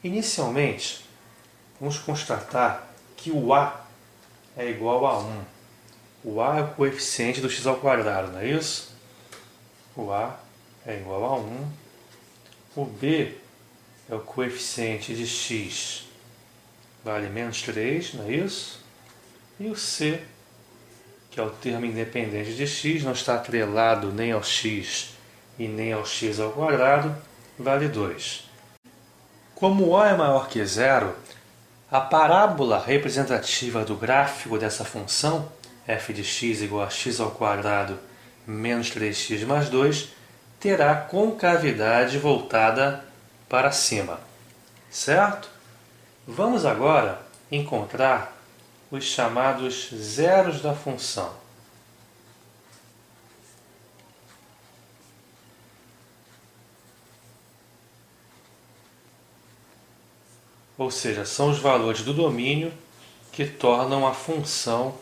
Inicialmente, vamos constatar que o a é igual a 1. O a é o coeficiente do x ao quadrado, não é isso? O a é igual a 1. O b é o coeficiente de x, vale menos 3, não é isso? E o c, que é o termo independente de x, não está atrelado nem ao x e nem ao x ao quadrado, vale 2. Como o a é maior que zero, a parábola representativa do gráfico dessa função, f de x igual a x ao quadrado menos 3x mais 2, terá concavidade voltada para cima, certo? Vamos agora encontrar os chamados zeros da função. Ou seja, são os valores do domínio que tornam a função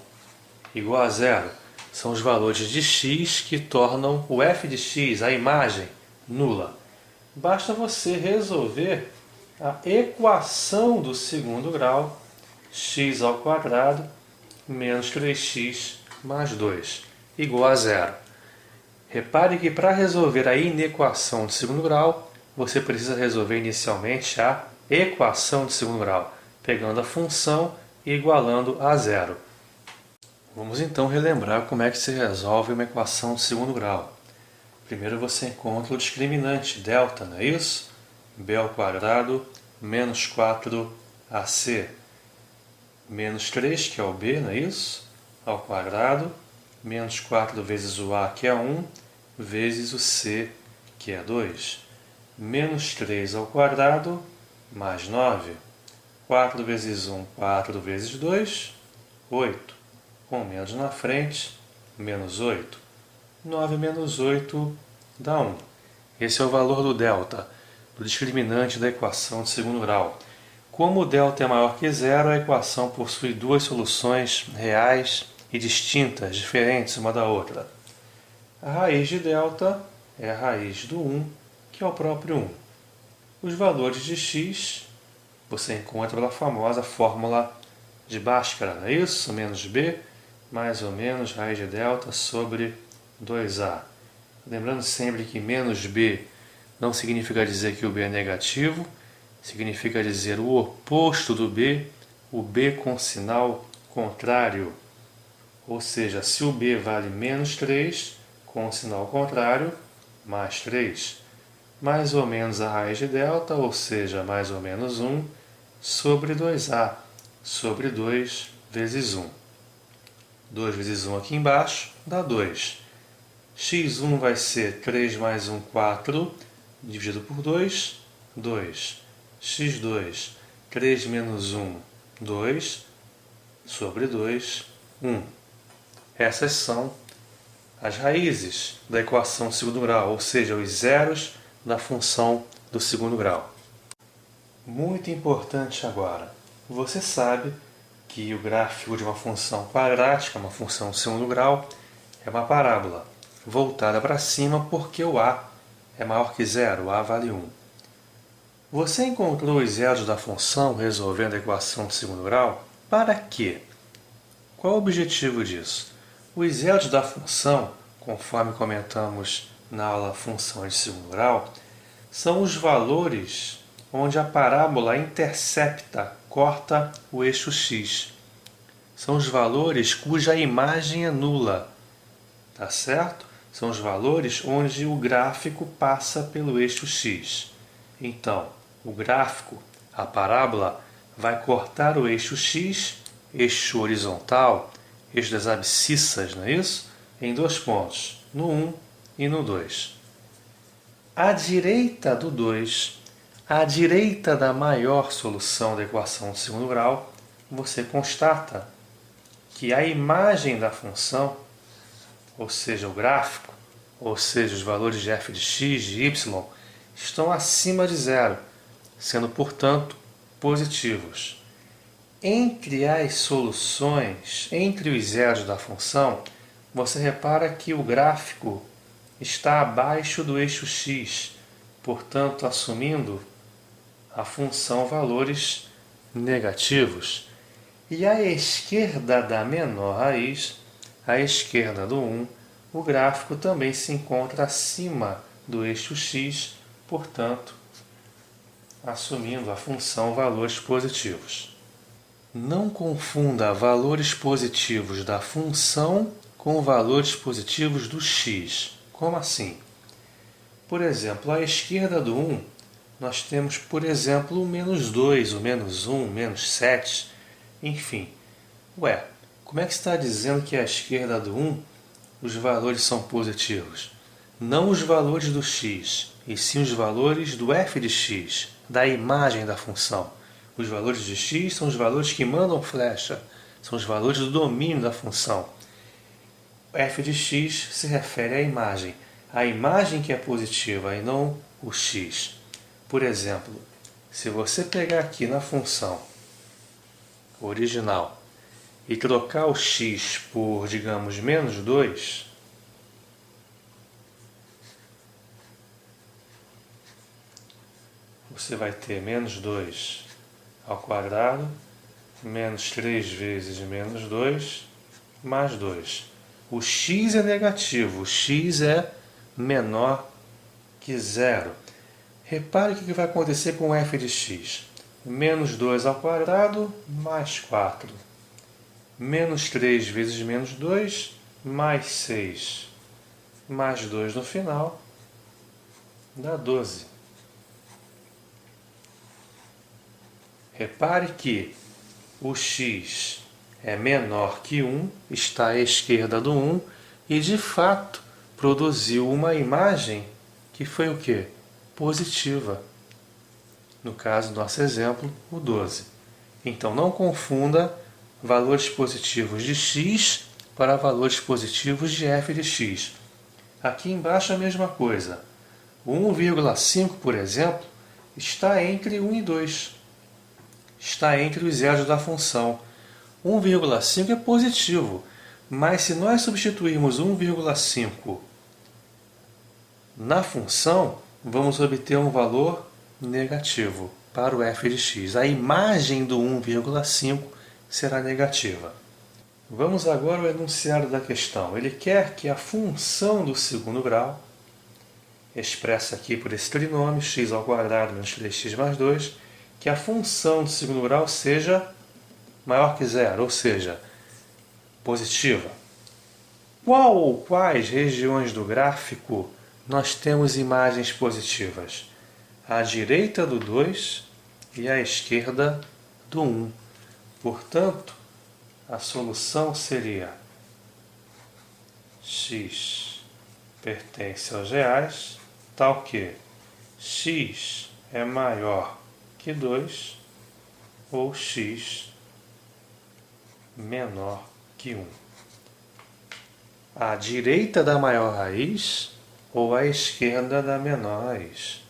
igual a zero. São os valores de x que tornam o f de x, a imagem, nula. Basta você resolver a equação do segundo grau, x ao quadrado menos 3x mais 2, igual a zero. Repare que para resolver a inequação de segundo grau, você precisa resolver inicialmente a equação de segundo grau, pegando a função e igualando a zero. Vamos então relembrar como é que se resolve uma equação de segundo grau. Primeiro você encontra o discriminante, delta, não é isso? B ao quadrado menos 4ac menos 3, que é o b, não é isso? Ao quadrado, menos 4 vezes o a, que é 1, vezes o c, que é 2. Menos 3 ao quadrado, mais 9. 4 vezes 1, 4 vezes 2, 8. Com menos na frente, menos 8. 9 menos 8 dá 1. Esse é o valor do delta, do discriminante da equação de segundo grau. Como o delta é maior que zero, a equação possui duas soluções reais e distintas, diferentes uma da outra. A raiz de delta é a raiz do 1, que é o próprio 1. Os valores de x você encontra pela famosa fórmula de Bhaskara, não é isso? Menos b mais ou menos raiz de delta sobre 2a. Lembrando sempre que menos b não significa dizer que o b é negativo, significa dizer o oposto do b, o b com sinal contrário. Ou seja, se o b vale menos 3, com o sinal contrário, mais 3. Mais ou menos a raiz de delta, ou seja, mais ou menos 1, sobre 2a, sobre 2 vezes 1. 2 vezes 1 aqui embaixo dá 2. x1 vai ser 3 mais 1, 4, dividido por 2, 2. x2, 3 menos 1, 2, sobre 2, 1. Essas são as raízes da equação de segundo grau, ou seja, os zeros da função do segundo grau. Muito importante agora, você sabe que o gráfico de uma função quadrática, uma função de segundo grau, é uma parábola voltada para cima porque o a é maior que zero, o a vale 1. Você encontrou os zeros da função resolvendo a equação de segundo grau? Para quê? Qual o objetivo disso? Os zeros da função, conforme comentamos na aula função de segundo grau, são os valores onde a parábola intercepta, corta o eixo x. São os valores cuja imagem é nula, tá certo? São os valores onde o gráfico passa pelo eixo x. Então, o gráfico, a parábola, vai cortar o eixo x, eixo horizontal, eixo das abscissas, não é isso? Em dois pontos, no 1 e no 2. À direita do 2, à direita da maior solução da equação de segundo grau, você constata que a imagem da função, ou seja, o gráfico, ou seja, os valores de f de x, de y, estão acima de zero, sendo, portanto, positivos. Entre as soluções, entre os zeros da função, você repara que o gráfico está abaixo do eixo x, portanto, assumindo a função valores negativos. E à esquerda da menor raiz, à esquerda do 1, o gráfico também se encontra acima do eixo x, portanto, assumindo a função valores positivos. Não confunda valores positivos da função com valores positivos do x. Como assim? Por exemplo, à esquerda do 1, nós temos, por exemplo, o menos 2, o menos 1, o menos 7, enfim. Ué, como é que está dizendo que à esquerda do 1 os valores são positivos? Não os valores do x, e sim os valores do f de x, da imagem da função. Os valores de x são os valores que mandam flecha, são os valores do domínio da função. F de x se refere à imagem. A imagem que é positiva e não o x. Por exemplo, se você pegar aqui na função original e trocar o x por, digamos, menos 2, você vai ter menos 2 ao quadrado, menos 3 vezes menos 2, mais 2. O x é negativo, o x é menor que zero. Repare o que vai acontecer com o f de x. Menos 2 ao quadrado, mais 4. Menos 3 vezes menos 2, mais 6. Mais 2 no final, dá 12. Repare que o x é menor que 1, está à esquerda do 1, e de fato produziu uma imagem que foi o quê? Positiva. No caso do nosso exemplo, o 12. Então não confunda valores positivos de x para valores positivos de f de x. Aqui embaixo a mesma coisa. O 1,5, por exemplo, está entre 1 e 2. Está entre os zeros da função. 1,5 é positivo, mas se nós substituirmos 1,5 na função, vamos obter um valor negativo para o f de x. A imagem do 1,5 será negativa. Vamos agora ao enunciado da questão. Ele quer que a função do segundo grau, expressa aqui por esse trinômio, x ao quadrado menos 3x mais 2, que a função do segundo grau seja maior que zero, ou seja, positiva. Qual ou quais regiões do gráfico nós temos imagens positivas? À direita do 2 e à esquerda do 1. Portanto, a solução seria x pertence aos reais, tal que x é maior que 2 ou x menor que 1. À direita da maior raiz ou à esquerda da menor raiz.